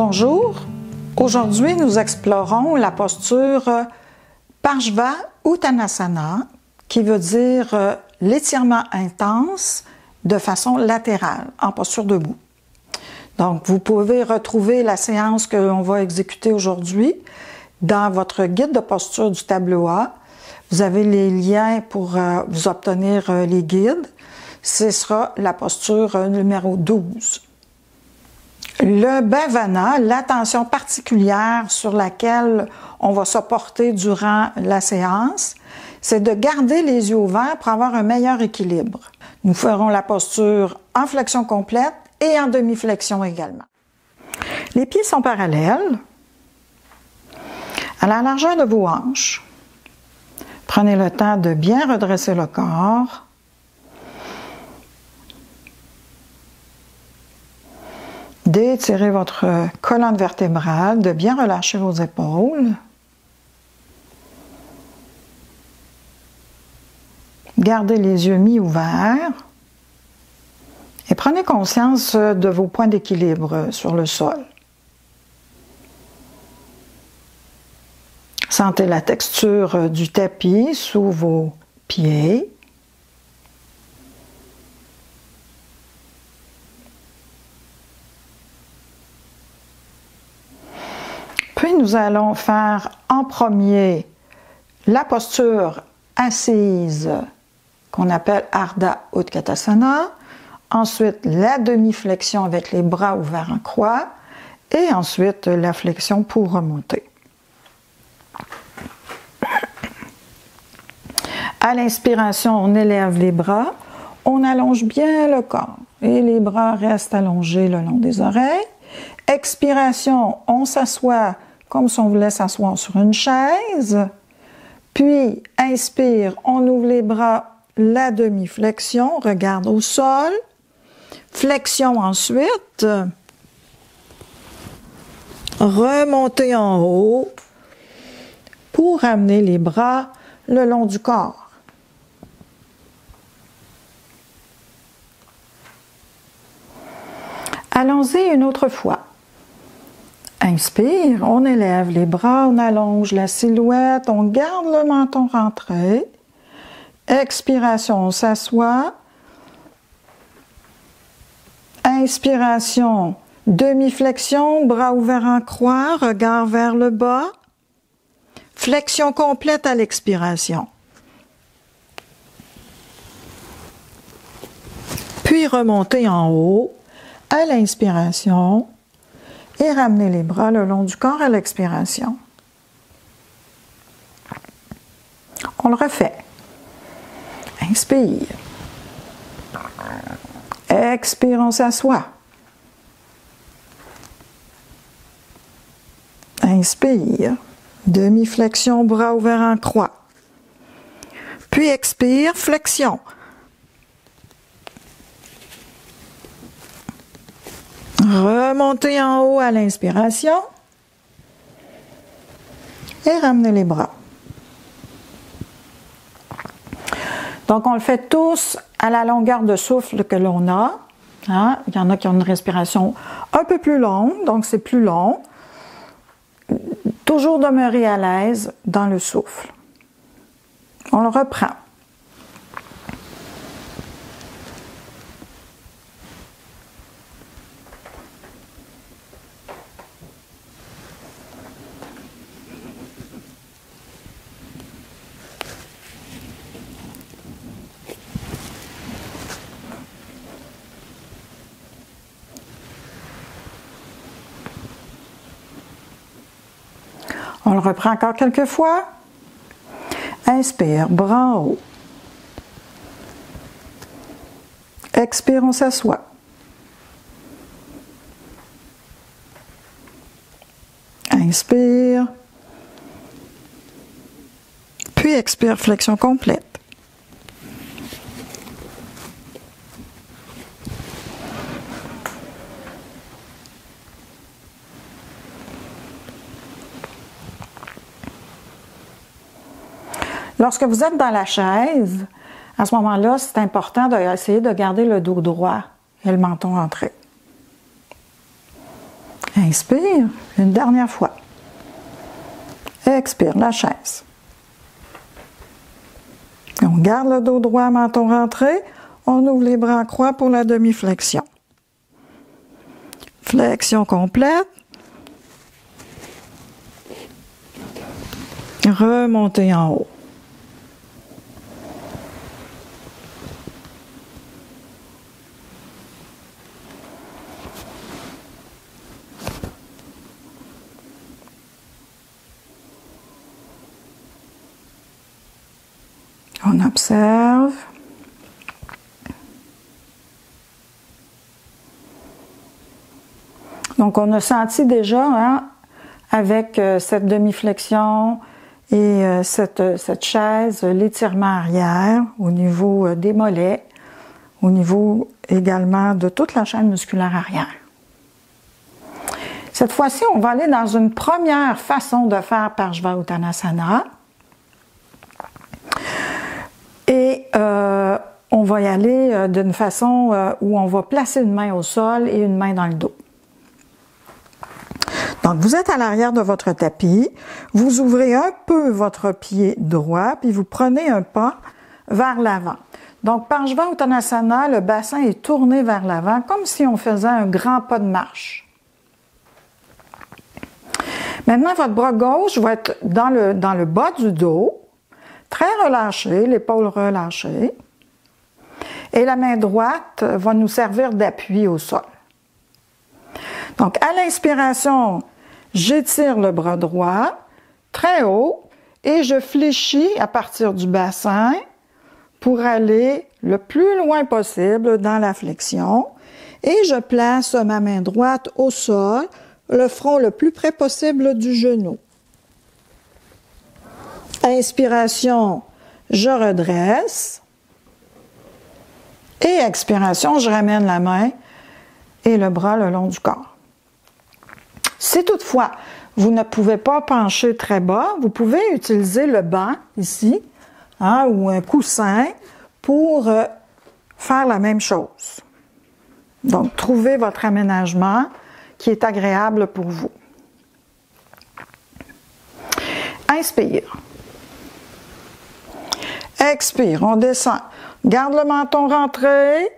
Bonjour, aujourd'hui nous explorons la posture Parshva Uttanasana qui veut dire l'étirement intense de façon latérale, en posture debout. Donc vous pouvez retrouver la séance que l'on va exécuter aujourd'hui dans votre guide de posture du tableau A. Vous avez les liens pour vous obtenir les guides. Ce sera la posture numéro 12. Le bhavana, l'attention particulière sur laquelle on va se porter durant la séance, c'est de garder les yeux ouverts pour avoir un meilleur équilibre. Nous ferons la posture en flexion complète et en demi-flexion également. Les pieds sont parallèles, à la largeur de vos hanches. Prenez le temps de bien redresser le corps. D'étirer votre colonne vertébrale, de bien relâcher vos épaules. Gardez les yeux mi-ouverts et prenez conscience de vos points d'équilibre sur le sol. Sentez la texture du tapis sous vos pieds. Puis nous allons faire en premier la posture assise qu'on appelle Ardha Utkatasana, ensuite la demi-flexion avec les bras ouverts en croix et ensuite la flexion pour remonter. À l'inspiration, on élève les bras, on allonge bien le corps et les bras restent allongés le long des oreilles. Expiration, on s'assoit comme si on voulait s'asseoir sur une chaise. Puis, inspire, on ouvre les bras, la demi-flexion, regarde au sol. Flexion ensuite. Remontez en haut pour amener les bras le long du corps. Allons-y une autre fois. Inspire, on élève les bras, on allonge la silhouette, on garde le menton rentré. Expiration, on s'assoit. Inspiration, demi-flexion, bras ouverts en croix, regard vers le bas. Flexion complète à l'expiration. Puis remonter en haut à l'inspiration. Et ramener les bras le long du corps à l'expiration. On le refait. Inspire. Expire, on s'assoit. Inspire. Demi-flexion, bras ouverts en croix. Puis expire, flexion. Remontez en haut à l'inspiration et ramenez les bras. Donc, on le fait tous à la longueur de souffle que l'on a. Hein? Il y en a qui ont une respiration un peu plus longue, donc c'est plus long. Toujours demeurer à l'aise dans le souffle. On le reprend. On le reprend encore quelques fois. Inspire, bras en haut. Expire, on s'assoit. Inspire. Puis expire, flexion complète. Lorsque vous êtes dans la chaise, à ce moment-là, c'est important d'essayer de garder le dos droit et le menton rentré. Inspire, une dernière fois. Expire, la chaise. On garde le dos droit, menton rentré. On ouvre les bras en croix pour la demi-flexion. Flexion complète. Remontez en haut. On observe. Donc, on a senti déjà, hein, avec cette demi-flexion et cette chaise, l'étirement arrière au niveau des mollets, au niveau également de toute la chaîne musculaire arrière. Cette fois-ci, on va aller dans une première façon de faire Parshva-Uttanasana. Et on va y aller d'une façon où on va placer une main au sol et une main dans le dos. Donc, vous êtes à l'arrière de votre tapis, vous ouvrez un peu votre pied droit, puis vous prenez un pas vers l'avant. Donc, Parshva-Uttanasana, le bassin est tourné vers l'avant, comme si on faisait un grand pas de marche. Maintenant, votre bras gauche va être dans le bas du dos, très relâché, l'épaule relâchée. Et la main droite va nous servir d'appui au sol. Donc, à l'inspiration, j'étire le bras droit très haut et je fléchis à partir du bassin pour aller le plus loin possible dans la flexion. Et je place ma main droite au sol, le front le plus près possible du genou. Inspiration, je redresse. Et expiration, je ramène la main et le bras le long du corps. Si toutefois, vous ne pouvez pas pencher très bas, vous pouvez utiliser le banc ici, hein, ou un coussin pour faire la même chose. Donc, trouvez votre aménagement qui est agréable pour vous. Inspire. Expire, on descend. Garde le menton rentré.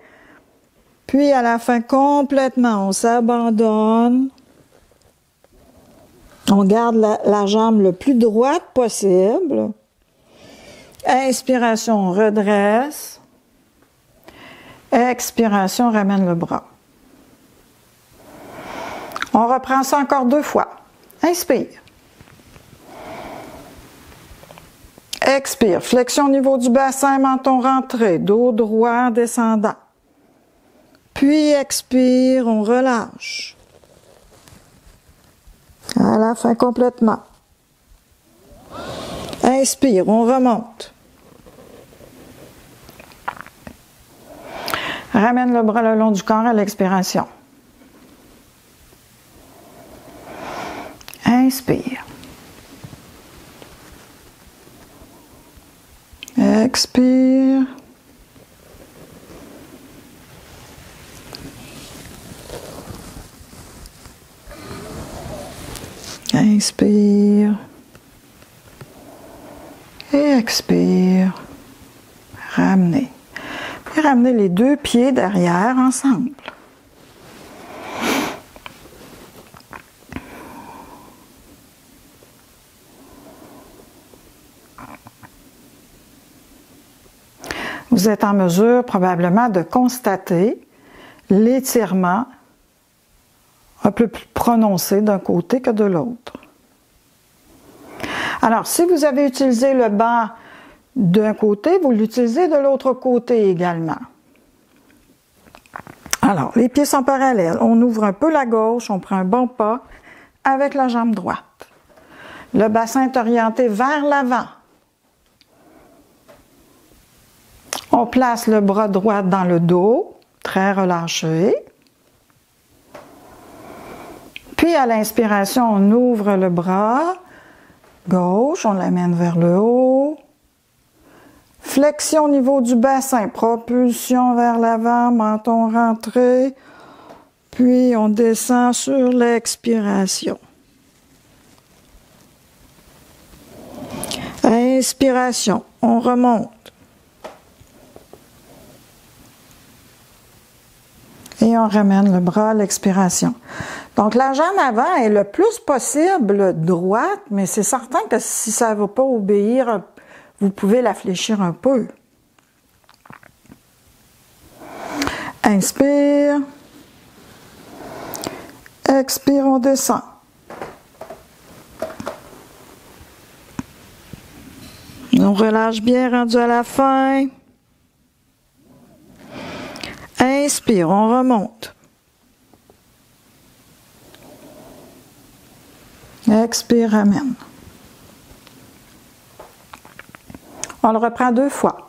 Puis à la fin, complètement, on s'abandonne. On garde la jambe le plus droite possible. Inspiration, on redresse. Expiration, on ramène le bras. On reprend ça encore 2 fois. Inspire. Expire. Flexion au niveau du bassin, menton rentré, dos droit descendant. Puis expire, on relâche. À la fin complètement. Inspire, on remonte. Ramène le bras le long du corps à l'expiration. Inspire. Expire. Inspire. Et expire. Ramenez. Puis ramenez les 2 pieds derrière ensemble. Vous êtes en mesure probablement de constater l'étirement un peu plus prononcé d'un côté que de l'autre. Alors, si vous avez utilisé le banc d'un côté, vous l'utilisez de l'autre côté également. Alors, les pieds sont parallèles. On ouvre un peu la gauche, on prend un bon pas avec la jambe droite. Le bassin est orienté vers l'avant. On place le bras droit dans le dos, très relâché. Puis à l'inspiration, on ouvre le bras gauche, on l'amène vers le haut. Flexion au niveau du bassin, propulsion vers l'avant, menton rentré. Puis on descend sur l'expiration. Inspiration, on remonte. Et on ramène le bras à l'expiration. Donc la jambe avant est le plus possible droite, mais c'est certain que si ça ne va pas obéir, vous pouvez la fléchir un peu. Inspire. Expire, on descend. On relâche bien, rendu à la fin. Inspire, on remonte. Expire, ramène. On le reprend 2 fois.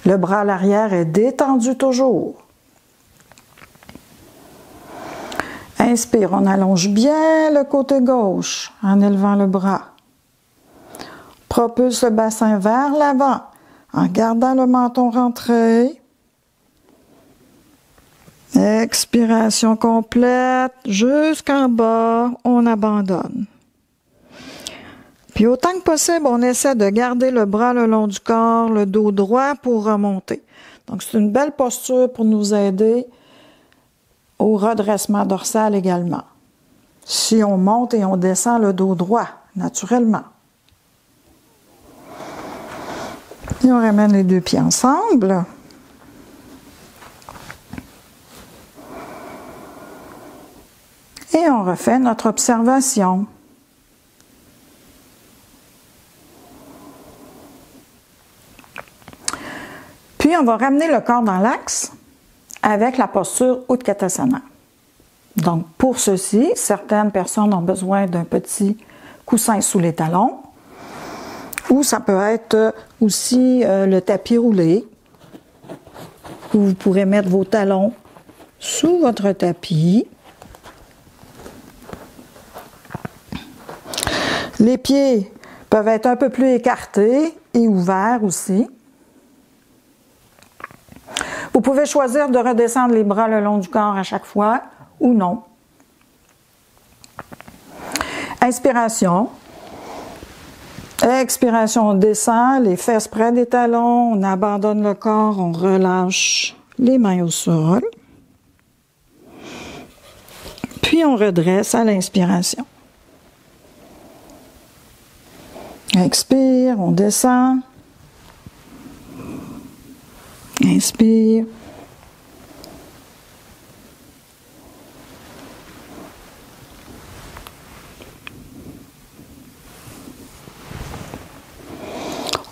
Le bras à l'arrière est détendu toujours. Inspire, on allonge bien le côté gauche en élevant le bras. Propulse le bassin vers l'avant en gardant le menton rentré. Expiration complète jusqu'en bas, on abandonne. Puis autant que possible, on essaie de garder le bras le long du corps, le dos droit pour remonter. Donc c'est une belle posture pour nous aider au redressement dorsal également. Si on monte et on descend le dos droit, naturellement. Et on ramène les 2 pieds ensemble. Et on refait notre observation. Puis on va ramener le corps dans l'axe avec la posture Utkatasana. Donc pour ceci, certaines personnes ont besoin d'un petit coussin sous les talons, ou ça peut être aussi le tapis roulé, où vous pourrez mettre vos talons sous votre tapis. Les pieds peuvent être un peu plus écartés et ouverts aussi. Vous pouvez choisir de redescendre les bras le long du corps à chaque fois ou non. Inspiration. Expiration, on descend, les fesses près des talons, on abandonne le corps, on relâche les mains au sol. Puis on redresse à l'inspiration. Expire, on descend. Inspire.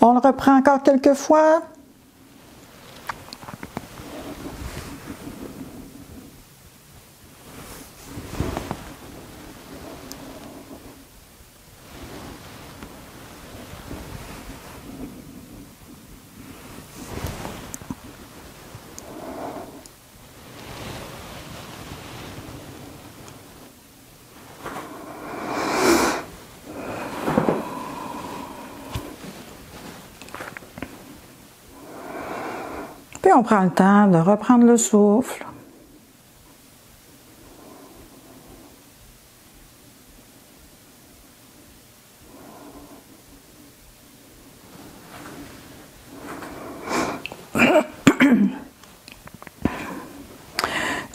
On le reprend encore quelques fois. Puis on prend le temps de reprendre le souffle.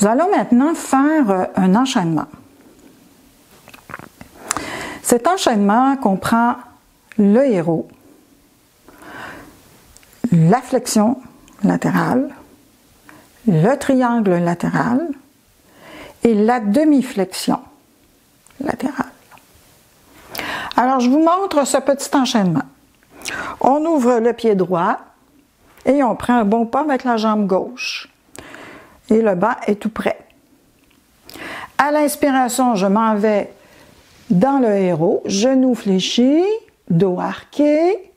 Nous allons maintenant faire un enchaînement. Cet enchaînement comprend le héros, la flexion latérale, le triangle latéral et la demi-flexion latérale. Alors, je vous montre ce petit enchaînement. On ouvre le pied droit et on prend un bon pas avec la jambe gauche. Et le bas est tout près. À l'inspiration, je m'en vais dans le héros, genou fléchi, dos arqué.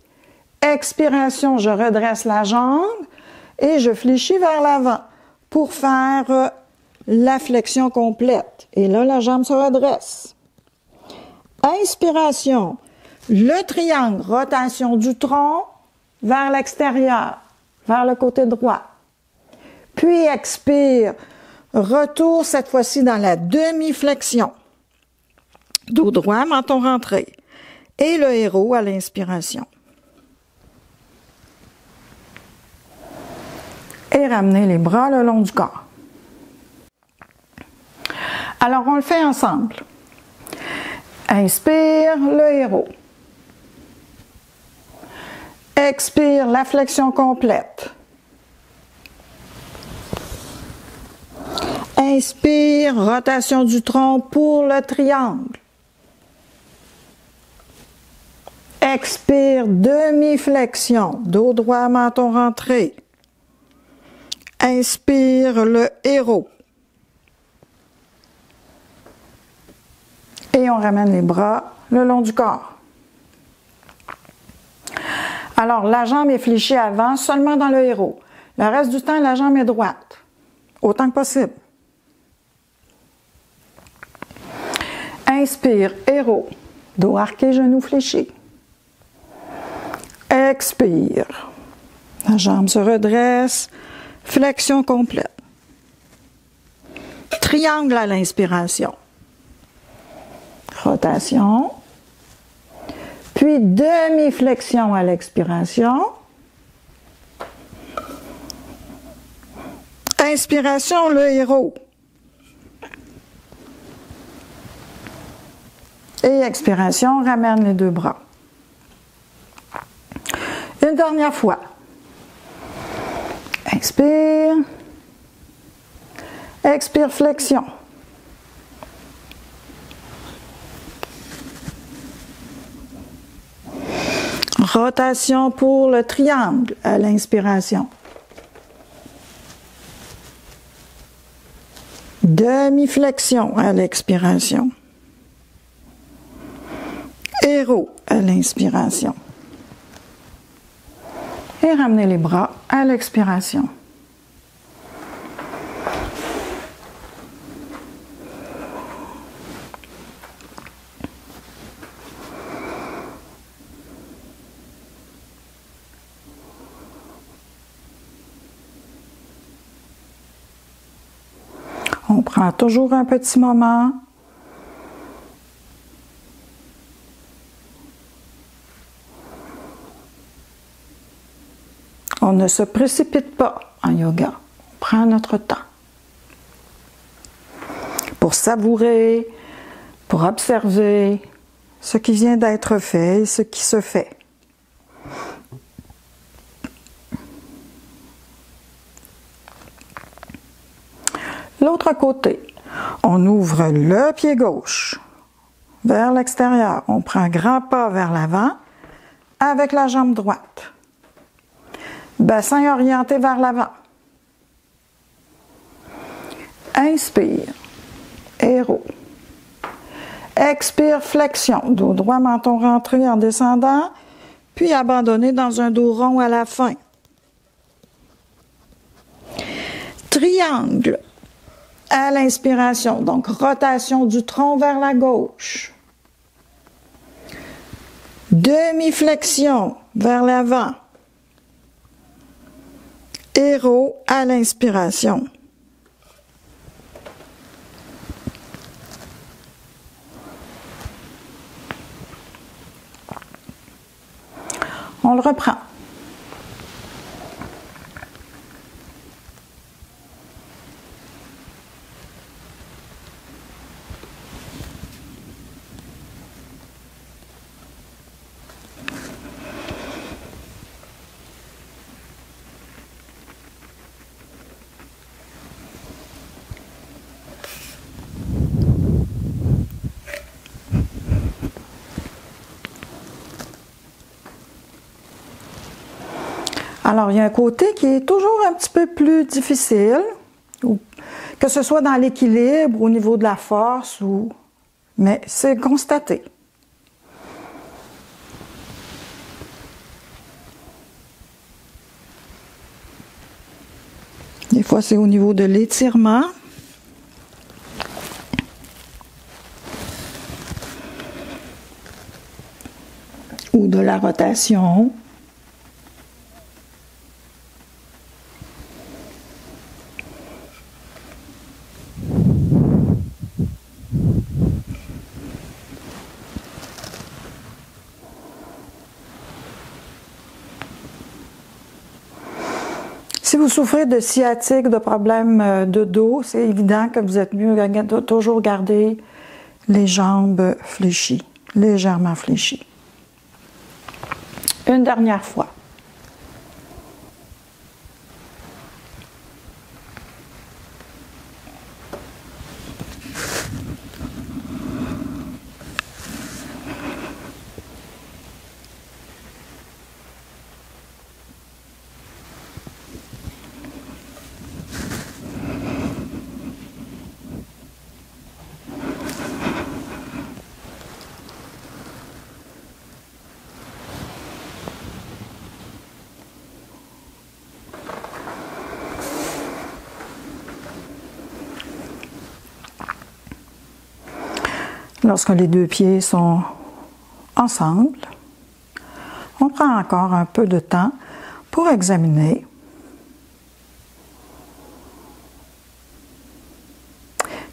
Expiration, je redresse la jambe et je fléchis vers l'avant pour faire la flexion complète. Et là, la jambe se redresse. Inspiration, le triangle, rotation du tronc vers l'extérieur, vers le côté droit. Puis expire, retour cette fois-ci dans la demi-flexion. Dos droit, menton rentré. Et le héros à l'inspiration. Et ramener les bras le long du corps. Alors, on le fait ensemble. Inspire, le héros. Expire, la flexion complète. Inspire, rotation du tronc pour le triangle. Expire, demi-flexion, dos droit, menton rentré. Inspire, le héros. Et on ramène les bras le long du corps. Alors, la jambe est fléchie avant, seulement dans le héros. Le reste du temps, la jambe est droite, autant que possible. Inspire, héros, dos arqué, genou fléchi. Expire, la jambe se redresse, flexion complète. Triangle à l'inspiration. Rotation. Puis demi-flexion à l'expiration. Inspiration, le héros. Et expiration, ramène les deux bras. Une dernière fois. Inspire. Expire, flexion. Rotation pour le triangle à l'inspiration. Demi-flexion à l'expiration. Héros à l'inspiration. Et ramenez les bras à l'expiration. On prend toujours un petit moment. On ne se précipite pas en yoga. On prend notre temps pour savourer, pour observer ce qui vient d'être fait et ce qui se fait. L'autre côté, on ouvre le pied gauche vers l'extérieur. On prend un grand pas vers l'avant avec la jambe droite. Bassin orienté vers l'avant. Inspire, héros. Expire, flexion, dos droit, menton rentré en descendant, puis abandonner dans un dos rond à la fin. Triangle à l'inspiration, donc rotation du tronc vers la gauche. Demi-flexion vers l'avant. Héros à l'inspiration. On le reprend. Alors, il y a un côté qui est toujours un petit peu plus difficile, que ce soit dans l'équilibre, au niveau de la force ou mais c'est constaté. Des fois, c'est au niveau de l'étirement. Ou de la rotation. Si vous souffrez de sciatique, de problèmes de dos, c'est évident que vous êtes mieux de toujours garder les jambes fléchies, légèrement fléchies. Une dernière fois. Lorsque les deux pieds sont ensemble, on prend encore un peu de temps pour examiner.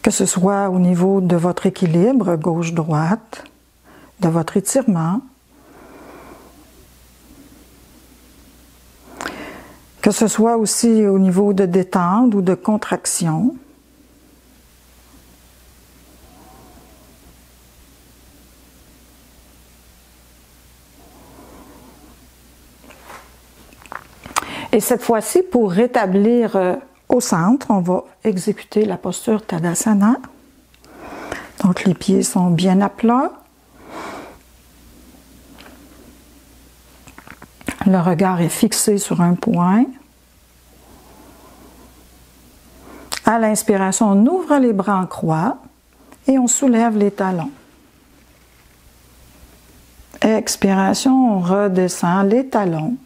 Que ce soit au niveau de votre équilibre gauche-droite, de votre étirement, que ce soit aussi au niveau de détente ou de contraction. Et cette fois-ci, pour rétablir au centre, on va exécuter la posture Tadasana. Donc les pieds sont bien à plat. Le regard est fixé sur un point. À l'inspiration, on ouvre les bras en croix et on soulève les talons. Expiration, on redescend les talons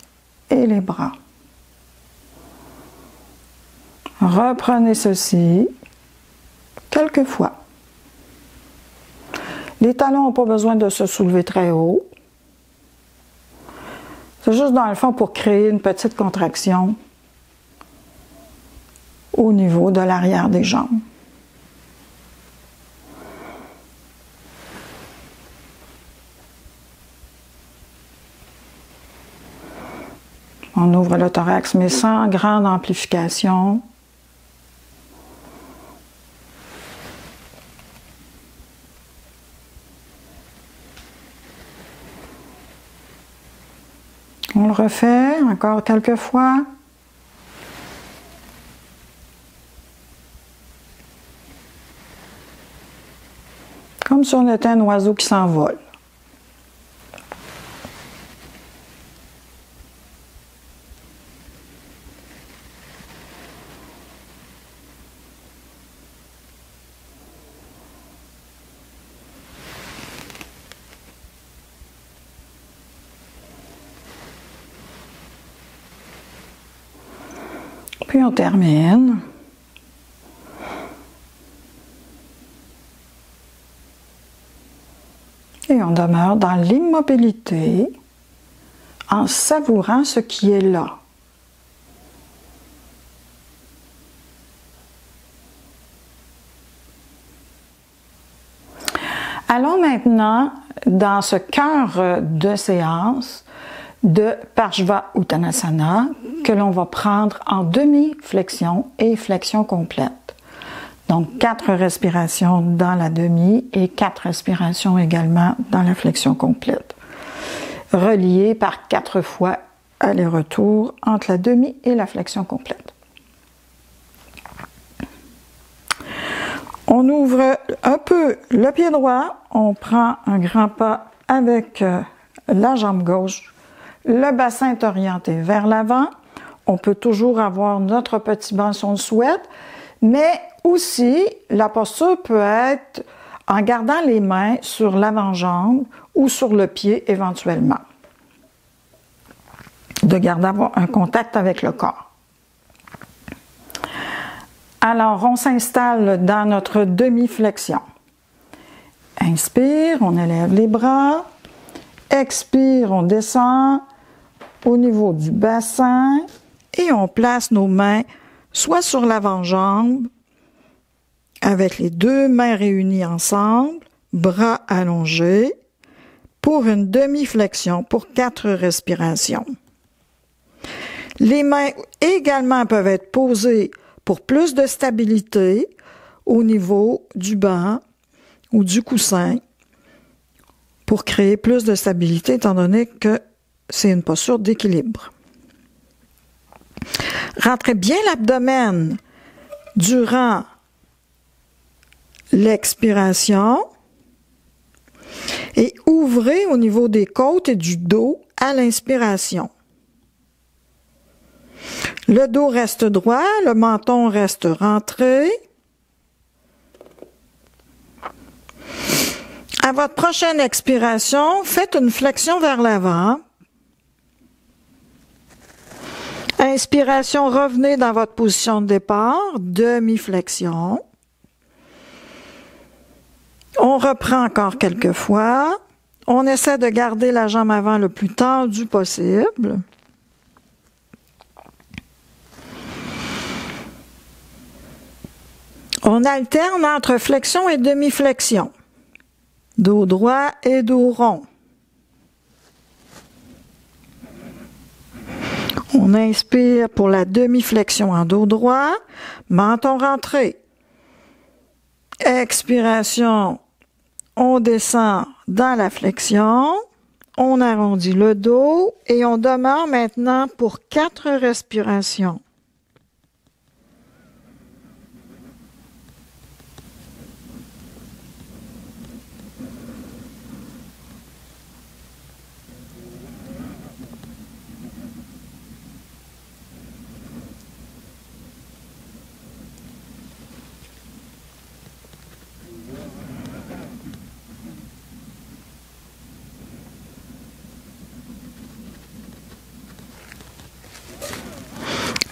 et les bras. Reprenez ceci quelques fois. Les talons n'ont pas besoin de se soulever très haut. C'est juste dans le fond pour créer une petite contraction au niveau de l'arrière des jambes. On ouvre le thorax, mais sans grande amplification. On le refait encore quelques fois. Comme si on était un oiseau qui s'envole. Puis on termine. Et on demeure dans l'immobilité en savourant ce qui est là. Allons maintenant dans ce cœur de séance de Parshva Uttanasana que l'on va prendre en demi-flexion et flexion complète. Donc 4 respirations dans la demi et 4 respirations également dans la flexion complète. Reliées par 4 fois aller-retour entre la demi et la flexion complète. On ouvre un peu le pied droit, on prend un grand pas avec la jambe gauche. Le bassin est orienté vers l'avant. On peut toujours avoir notre petit banc si on le souhaite, mais aussi la posture peut être en gardant les mains sur l'avant-jambe ou sur le pied éventuellement. De garder un contact avec le corps. Alors, on s'installe dans notre demi-flexion. Inspire, on élève les bras. Expire, on descend au niveau du bassin et on place nos mains soit sur l'avant-jambe, avec les deux mains réunies ensemble, bras allongés, pour une demi-flexion, pour 4 respirations. Les mains également peuvent être posées pour plus de stabilité au niveau du banc ou du coussin, pour créer plus de stabilité, étant donné que c'est une posture d'équilibre. Rentrez bien l'abdomen durant l'expiration et ouvrez au niveau des côtes et du dos à l'inspiration. Le dos reste droit, le menton reste rentré. À votre prochaine expiration, faites une flexion vers l'avant. Inspiration, revenez dans votre position de départ, demi-flexion. On reprend encore quelques fois. On essaie de garder la jambe avant le plus tendue possible. On alterne entre flexion et demi-flexion. Dos droit et dos rond. On inspire pour la demi-flexion en dos droit, menton rentré. Expiration, on descend dans la flexion, on arrondit le dos et on demeure maintenant pour 4 respirations.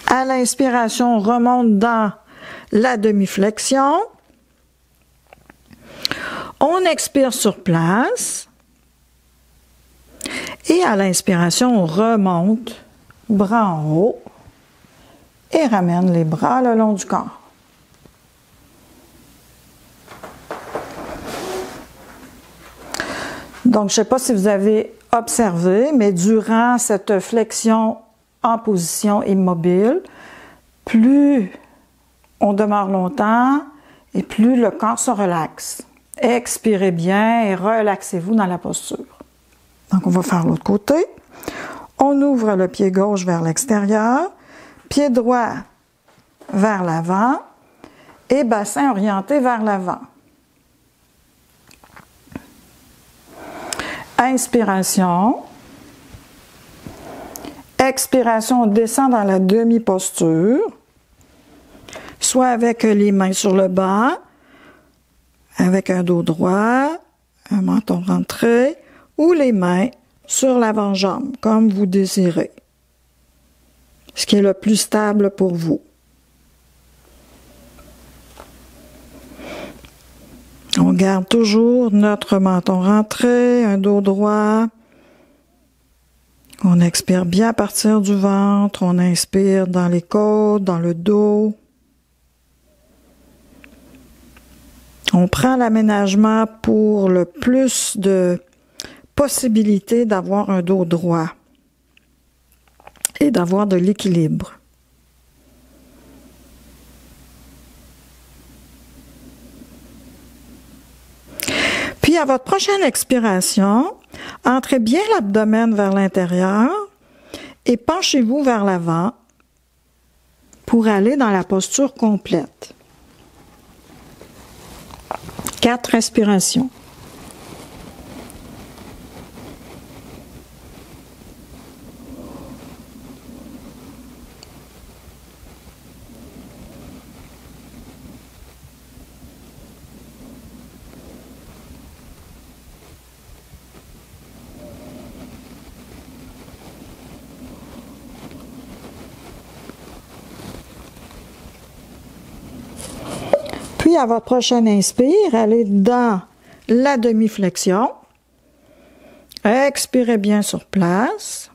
À l'inspiration, on remonte dans la demi-flexion. On expire sur place. Et à l'inspiration, on remonte, bras en haut, et ramène les bras le long du corps. Donc, je ne sais pas si vous avez observé, mais durant cette flexion en position immobile, plus on demeure longtemps et plus le corps se relaxe. Expirez bien et relaxez-vous dans la posture. Donc, on va faire l'autre côté. On ouvre le pied gauche vers l'extérieur, pied droit vers l'avant et bassin orienté vers l'avant. Inspiration. Expiration, on descend dans la demi-posture, soit avec les mains sur le bas, avec un dos droit, un menton rentré, ou les mains sur l'avant-jambe, comme vous désirez, ce qui est le plus stable pour vous. On garde toujours notre menton rentré, un dos droit. On expire bien à partir du ventre, on inspire dans les côtes, dans le dos. On prend l'aménagement pour le plus de possibilités d'avoir un dos droit et d'avoir de l'équilibre. Puis à votre prochaine expiration, entrez bien l'abdomen vers l'intérieur et penchez-vous vers l'avant pour aller dans la posture complète. 4 respirations. Puis, à votre prochaine inspire, allez dans la demi-flexion. Expirez bien sur place.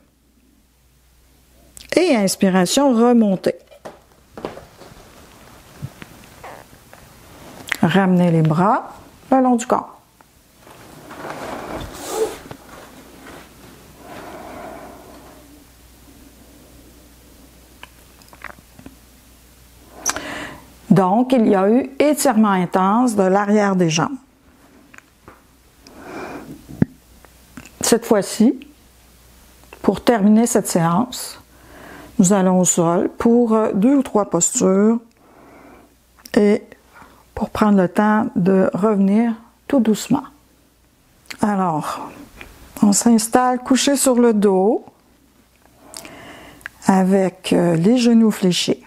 Et inspiration, remontez. Ramenez les bras le long du corps. Donc, il y a eu étirement intense de l'arrière des jambes. Cette fois-ci, pour terminer cette séance, nous allons au sol pour 2 ou 3 postures et pour prendre le temps de revenir tout doucement. Alors, on s'installe couché sur le dos avec les genoux fléchis.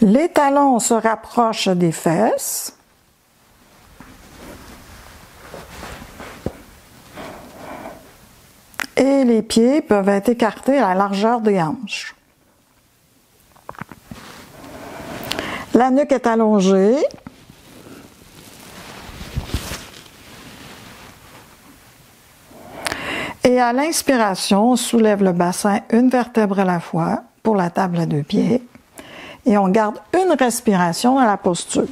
Les talons se rapprochent des fesses. Et les pieds peuvent être écartés à la largeur des hanches. La nuque est allongée. Et à l'inspiration, on soulève le bassin une vertèbre à la fois pour la table à 2 pieds. Et on garde une respiration à la posture.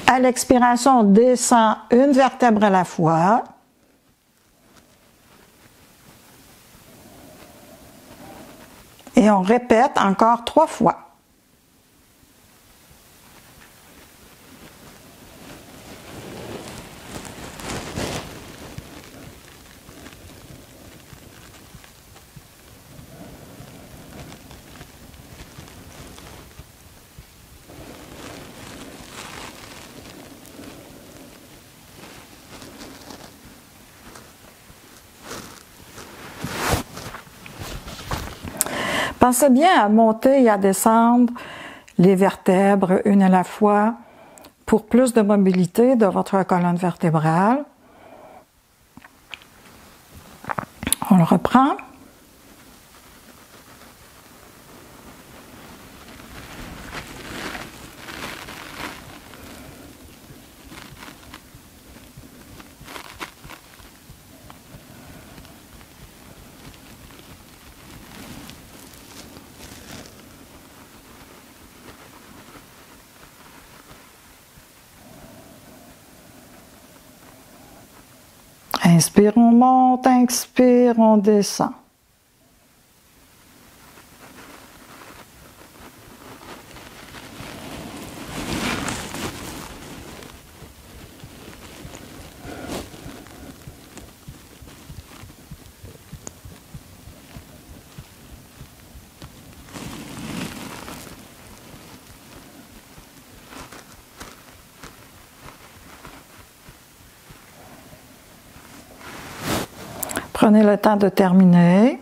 À l'expiration, on descend une vertèbre à la fois. Et on répète encore 3 fois. Pensez bien à monter et à descendre les vertèbres une à la fois pour plus de mobilité de votre colonne vertébrale. On le reprend. Inspire, on monte, expire, on descend. Prenez le temps de terminer.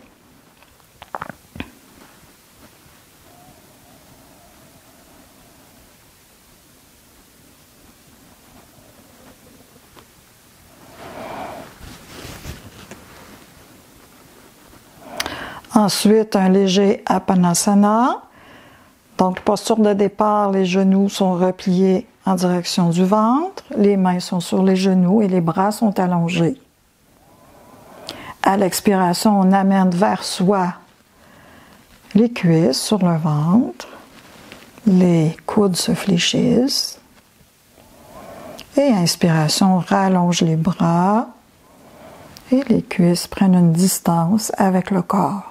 Ensuite, un léger Apanasana. Donc, posture de départ, les genoux sont repliés en direction du ventre, les mains sont sur les genoux et les bras sont allongés. À l'expiration, on amène vers soi les cuisses sur le ventre, les coudes se fléchissent. Et inspiration, on rallonge les bras et les cuisses prennent une distance avec le corps.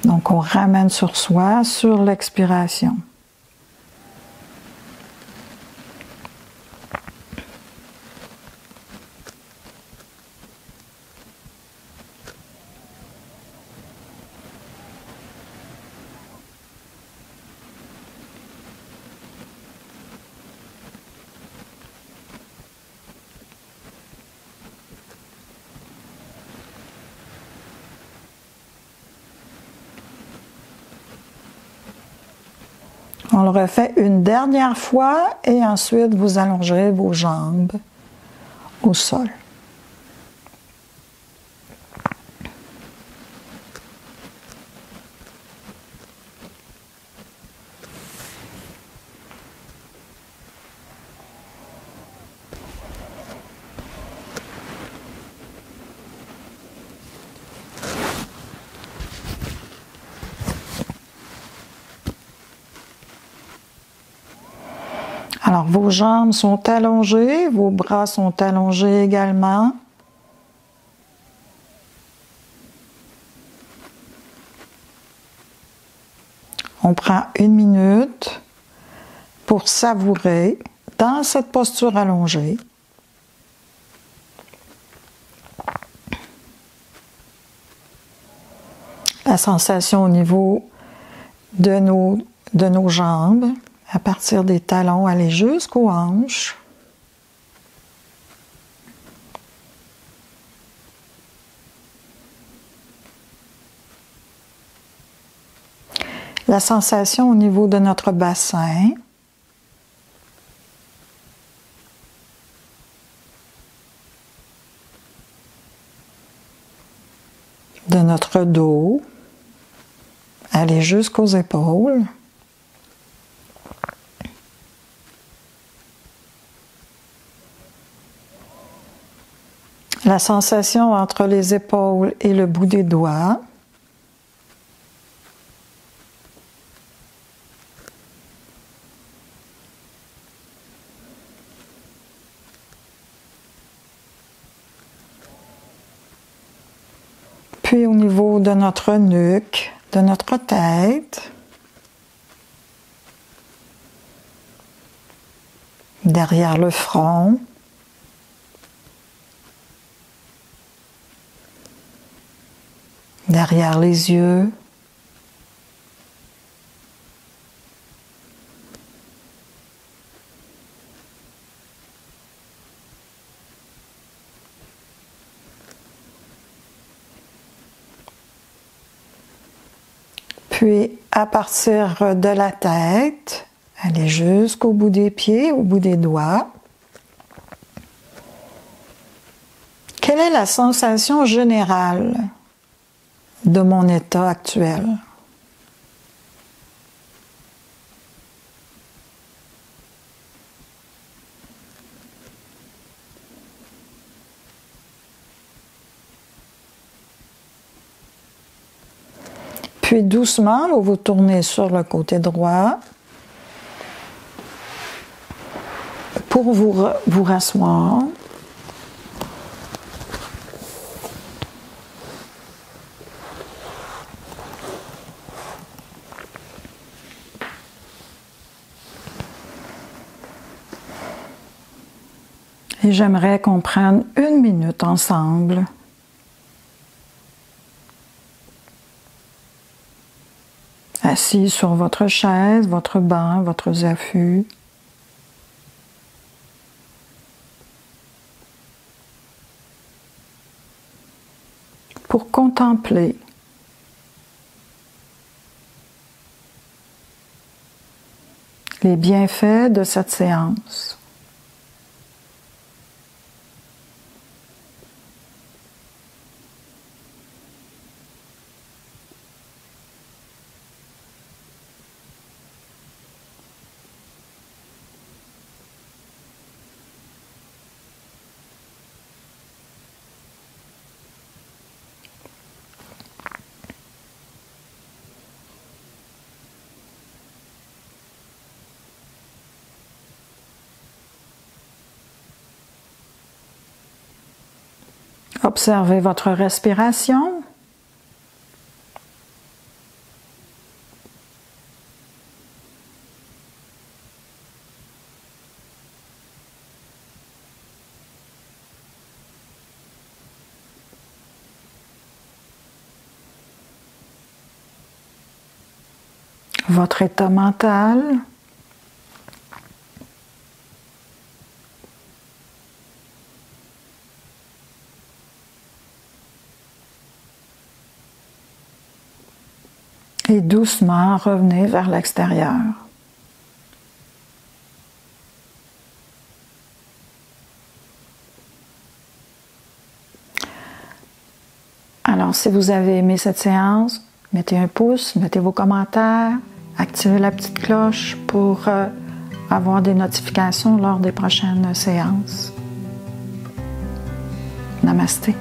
Donc, on ramène sur soi sur l'expiration. On le refait une dernière fois et ensuite vous allongerez vos jambes au sol. Alors, vos jambes sont allongées, vos bras sont allongés également. On prend 1 minute pour savourer dans cette posture allongée. La sensation au niveau de nos jambes, à partir des talons, aller jusqu'aux hanches. La sensation au niveau de notre bassin. De notre dos, aller jusqu'aux épaules. La sensation entre les épaules et le bout des doigts. Puis au niveau de notre nuque, de notre tête, derrière le front, derrière les yeux, puis à partir de la tête, aller jusqu'au bout des pieds, au bout des doigts. Quelle est la sensation générale de mon état actuel? Puis doucement, vous vous tournez sur le côté droit pour vous rasseoir. Et j'aimerais qu'on prenne 1 minute ensemble assis sur votre chaise, votre banc, votre affût. Pour contempler les bienfaits de cette séance. Observez votre respiration. Votre état mental. Et doucement revenez vers l'extérieur. Alors, si vous avez aimé cette séance, mettez un pouce, mettez vos commentaires, activez la petite cloche pour avoir des notifications lors des prochaines séances. Namasté.